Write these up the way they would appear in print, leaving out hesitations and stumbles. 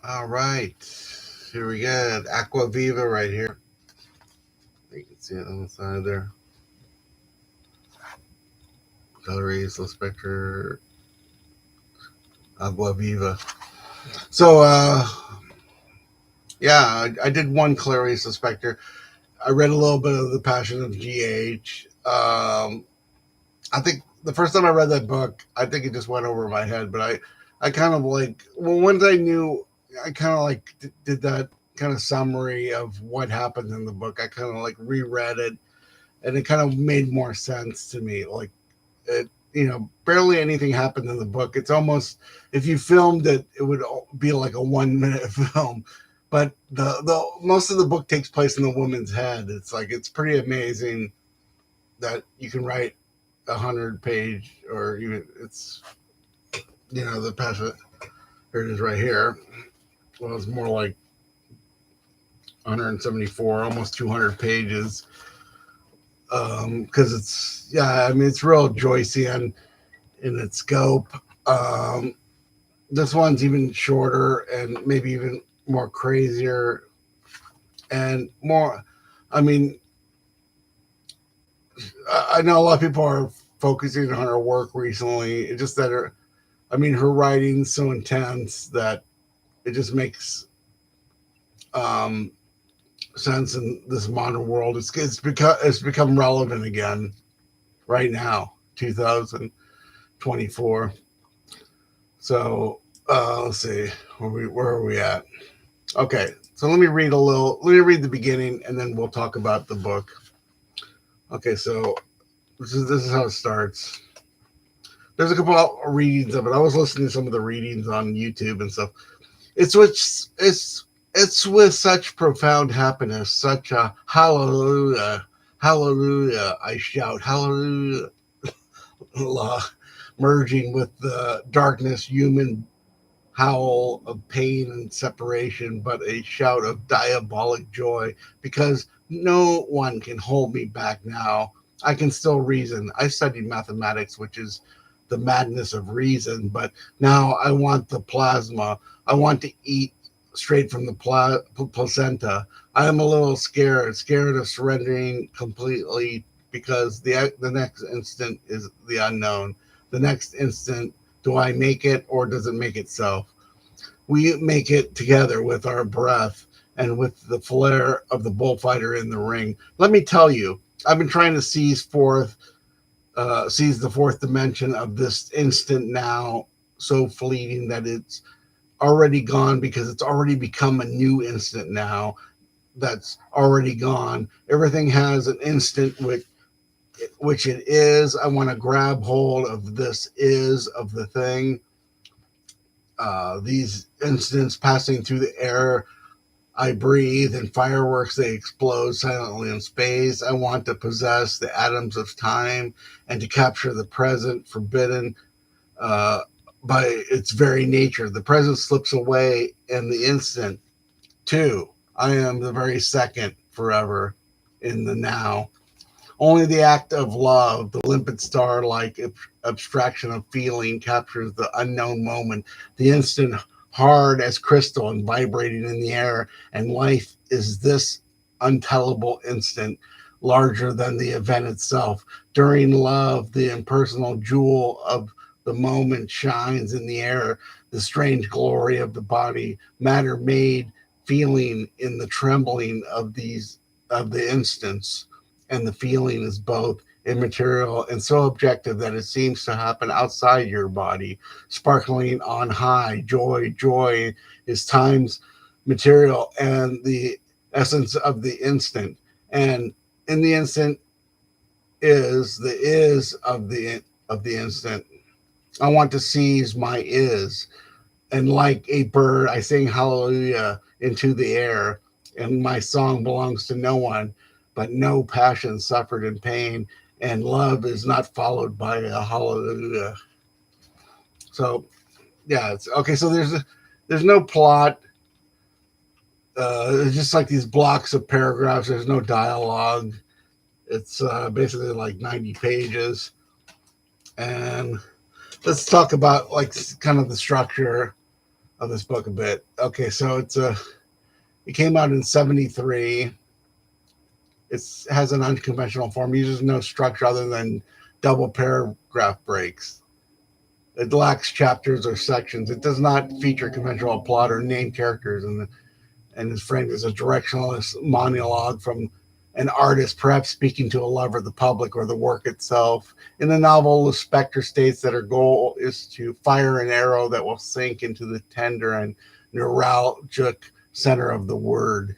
All right. Here we got Água Viva right here. You can see it on the side there. Clarice Lispector, Água Viva. So, yeah, I did one Clarice Lispector. I read a little bit of The Passion of G.H. I think the first time I read that book, I think it just went over my head. But I kind of like, well, once I knew, I kind of like did that kind of summary of what happened in the book. I kind of like reread it, and it kind of made more sense to me. Like it, barely anything happened in the book. It's almost, if you filmed it, it would be like a 1 minute film. But the most of the book takes place in the woman's head. It's like it's pretty amazing that you can write 100-page, or even it's the passion. Here it is right here. Well, it's more like 174, almost 200 pages. Because it's real Joycean in its scope. This one's even shorter and maybe even more crazier and more. I mean, I know a lot of people are focusing on her work recently. It's just that her writing's so intense that it just makes sense in this modern world. It's become relevant again right now, 2024. So let's see, where are we at? Okay, so let me read the beginning, and then we'll talk about the book. Okay, so this is how it starts. There's a couple of readings of it. I was listening to some of the readings on YouTube and stuff. It's with such profound happiness, such a hallelujah, hallelujah, I shout, hallelujah, merging with the darkness, human howl of pain and separation, but a shout of diabolic joy, because no one can hold me back now. I can still reason. I studied mathematics, which is the madness of reason, but now I want the plasma. I want to eat straight from the placenta. I am a little scared of surrendering completely, because the next instant is the unknown. The next instant, do I make it, or does it make itself? We make it together with our breath and with the flare of the bullfighter in the ring. Let me tell you, I've been trying to seize the fourth dimension of this instant now, so fleeting that it's already gone, because it's already become a new instant now that's already gone. Everything has an instant which it is. I want to grab hold of this is of the thing. These instants passing through the air I breathe, and fireworks, they explode silently in space. I want to possess the atoms of time and to capture the present, forbidden uh, by its very nature. The present slips away, and the instant, too. I am the very second, forever, in the now. Only the act of love, the limpid star-like abstraction of feeling, captures the unknown moment, the instant hard as crystal and vibrating in the air. And life is this untellable instant, larger than the event itself. During love, the impersonal jewel of the moment shines in the air, the strange glory of the body, matter made, feeling in the trembling of the instants, and the feeling is both immaterial and so objective that it seems to happen outside your body, sparkling on high. Joy is time's material and the essence of the instant. And in the instant is the is of the instant. I want to seize my is, and like a bird, I sing hallelujah into the air, and my song belongs to no one, but no passion suffered in pain, and love is not followed by a hallelujah. So, yeah, it's okay. So there's no plot. It's just like these blocks of paragraphs. There's no dialogue. It's basically like 90 pages. And let's talk about like kind of the structure. of this book a bit. Okay, so it came out in 73. It has an unconventional form, uses no structure other than double paragraph breaks. It lacks chapters or sections. It does not feature conventional plot or name characters, and is framed as a directionless monologue from an artist, perhaps speaking to a lover, the public, or the work itself. In the novel, Lispector states that her goal is to fire an arrow that will sink into the tender and neuralgic center of the word.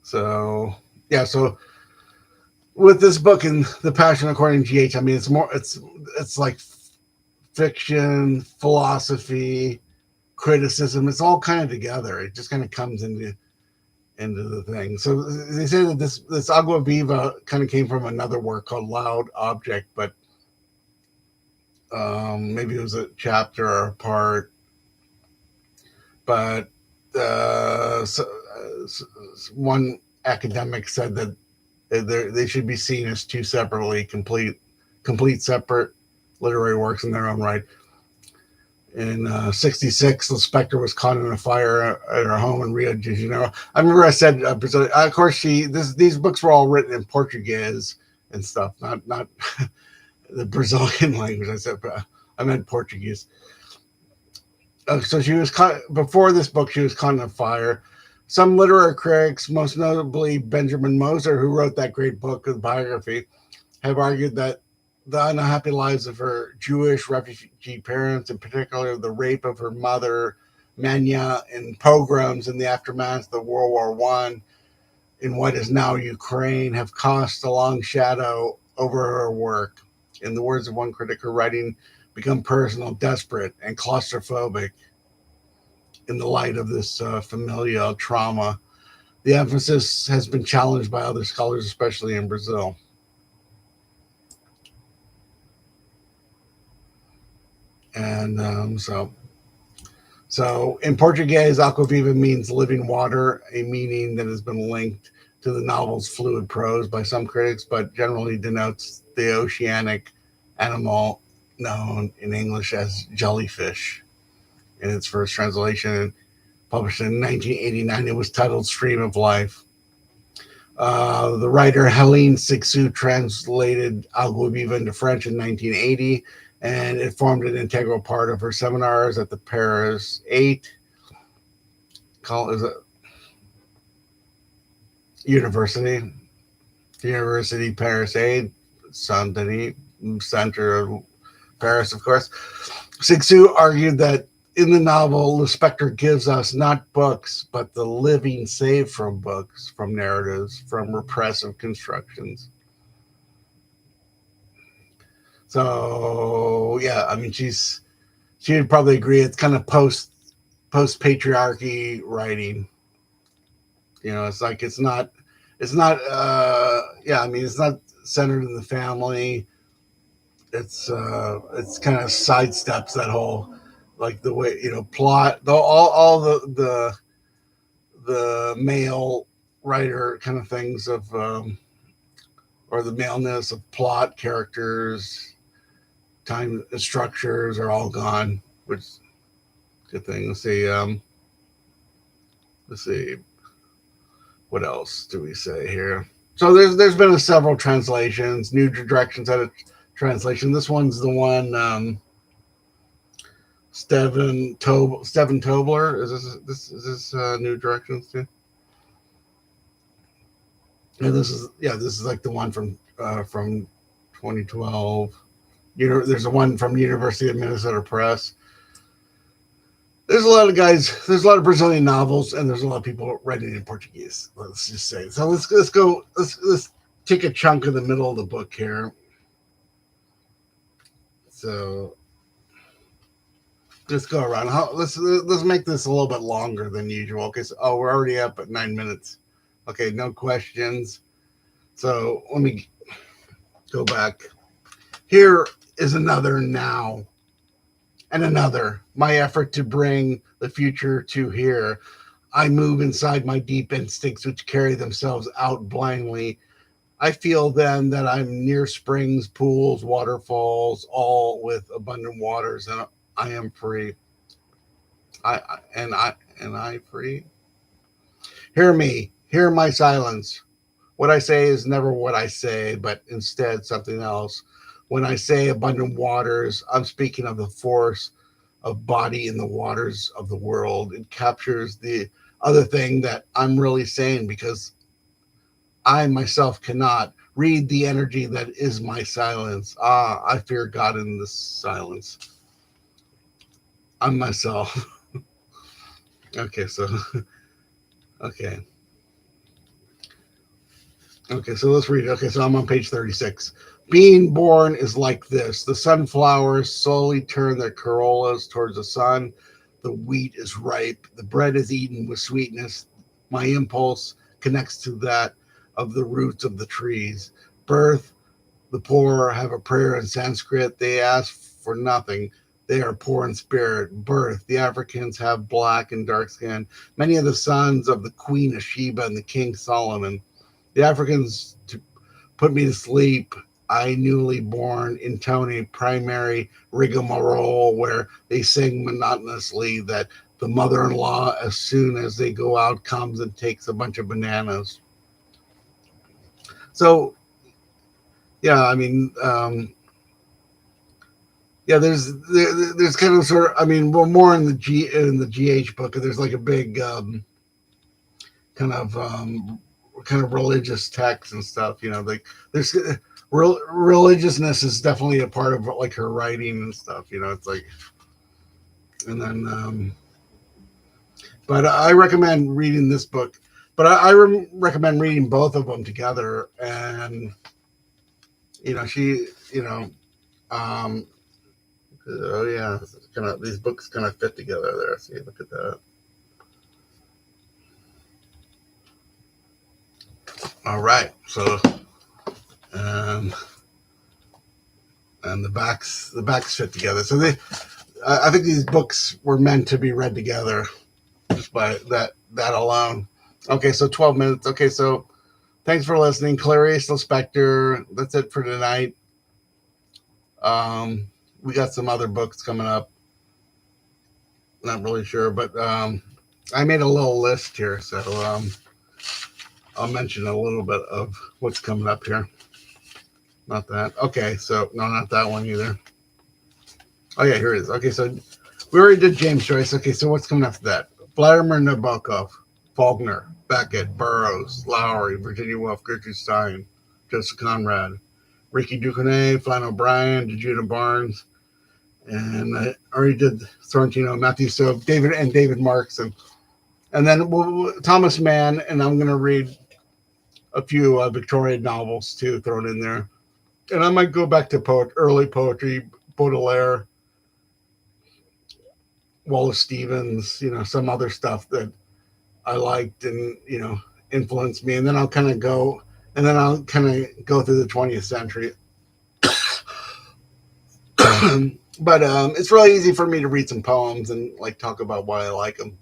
So, yeah, so with this book and The Passion According to GH, I mean, it's like fiction, philosophy, criticism. It's all kind of together. It just kind of comes into the thing. So they say that this Água Viva kind of came from another work called Loud Object, but maybe it was a chapter or a part. But one academic said that they should be seen as two separately complete separate literary works in their own right. In 66, Lispector was caught in a fire at her home in Rio de Janeiro. I remember I said, of course, these books were all written in Portuguese and stuff, not the Brazilian language. I said, I meant Portuguese. So she was caught, before this book, she was caught in a fire. Some literary critics, most notably Benjamin Moser, who wrote that great book of biography, have argued that the unhappy lives of her Jewish refugee parents, in particular the rape of her mother, Manya, and pogroms in the aftermath of World War I in what is now Ukraine, have cast a long shadow over her work. In the words of one critic, her writing become personal, desperate, and claustrophobic in the light of this familial trauma. The emphasis has been challenged by other scholars, especially in Brazil. And so in Portuguese, Água Viva means living water, a meaning that has been linked to the novel's fluid prose by some critics, but generally denotes the oceanic animal known in English as jellyfish. In its first translation, published in 1989, it was titled Stream of Life. The writer Helene Sixou translated Água Viva into French in 1980, and it formed an integral part of her seminars at the Paris 8 University Paris 8, Saint-Denis Center of Paris, of course. Sixou argued that in the novel, Lispector gives us not books, but the living saved from books, from narratives, from repressive constructions. So yeah, I mean, she would probably agree. It's kind of post patriarchy writing. You know, it's like it's not. Yeah, I mean, it's not centered in the family. It's kind of sidesteps that whole, like the way, you know, plot, all the male writer kind of things of or the maleness of plot, characters, time structures are all gone, which good thing. Let's see what else do we say here. So there's been several translations. New Directions had a translation. This one's the one Steven Tobler. Is this New Directions too? And this is like the one from 2012. There's a one from University of Minnesota Press. There's a lot of guys. There's a lot of Brazilian novels, and there's a lot of people writing in Portuguese. Let's just say. So let's go. Let's take a chunk of the middle of the book here. So let's go around. Let's make this a little bit longer than usual. Okay. So, we're already up at 9 minutes. Okay, no questions. So let me go back. Here is another now. And another, my effort to bring the future to here. I move inside my deep instincts, which carry themselves out blindly. I feel then that I'm near springs, pools, waterfalls, all with abundant waters, and I am free. I free. Hear me, hear my silence. What I say is never what I say, but instead something else. When I say abundant waters, I'm speaking of the force of body in the waters of the world. It captures the other thing that I'm really saying because I myself cannot read the energy that is my silence. Ah, I fear God in this silence. I'm myself. Okay, so okay. Okay, so let's read it. Okay, so I'm on page 36. Being born is like this. The sunflowers slowly turn their corollas towards the sun. The wheat is ripe. The bread is eaten with sweetness. My impulse connects to that of the roots of the trees. Birth, the poor have a prayer in Sanskrit. They ask for nothing. They are poor in spirit. Birth, the Africans have black and dark skin. Many of the sons of the Queen of Sheba and the King Solomon. The Africans to put me to sleep. I newly born intone a primary rigmarole where they sing monotonously that the mother-in-law, as soon as they go out, comes and takes a bunch of bananas. So yeah, I mean, yeah, there's kind of sort of, I mean, well, more in the GH book. There's like a big kind of kind of religious text and stuff. Like there's religiousness is definitely a part of like her writing and stuff. It's like, and then, but I recommend reading this book. But I recommend reading both of them together. And she, oh yeah, kind of these books kind of fit together there. See, look at that. All right, so and the backs fit together. So I think these books were meant to be read together, just by that alone. Okay, so 12 minutes. Okay, so thanks for listening, Clarice Lispector. That's it for tonight. We got some other books coming up. Not really sure, but I made a little list here, so I'll mention a little bit of what's coming up here. Not that. Okay, so no, not that one either. Oh yeah, here it is. Okay, so we already did James Joyce. Okay, so what's coming after that? Vladimir Nabokov, Faulkner, Beckett, Burroughs, Lowry, Virginia Woolf, Gertrude Stein, Joseph Conrad, Ricky Ducournau, Flann O'Brien, Judah Barnes, and I already did Sorrentino, Matthew Soap, David Marks, and then Thomas Mann, and I'm going to read a few Victorian novels too thrown in there. And I might go back to early poetry, Podolia, Wallace Stevens, some other stuff that I liked and, influenced me. And then I'll kind of go through the 20th century. But it's really easy for me to read some poems and like talk about why I like them.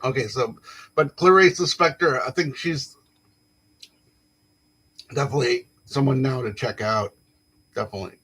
Okay, so, but Clarice Lispector, I think she's definitely someone now to check out. Definitely.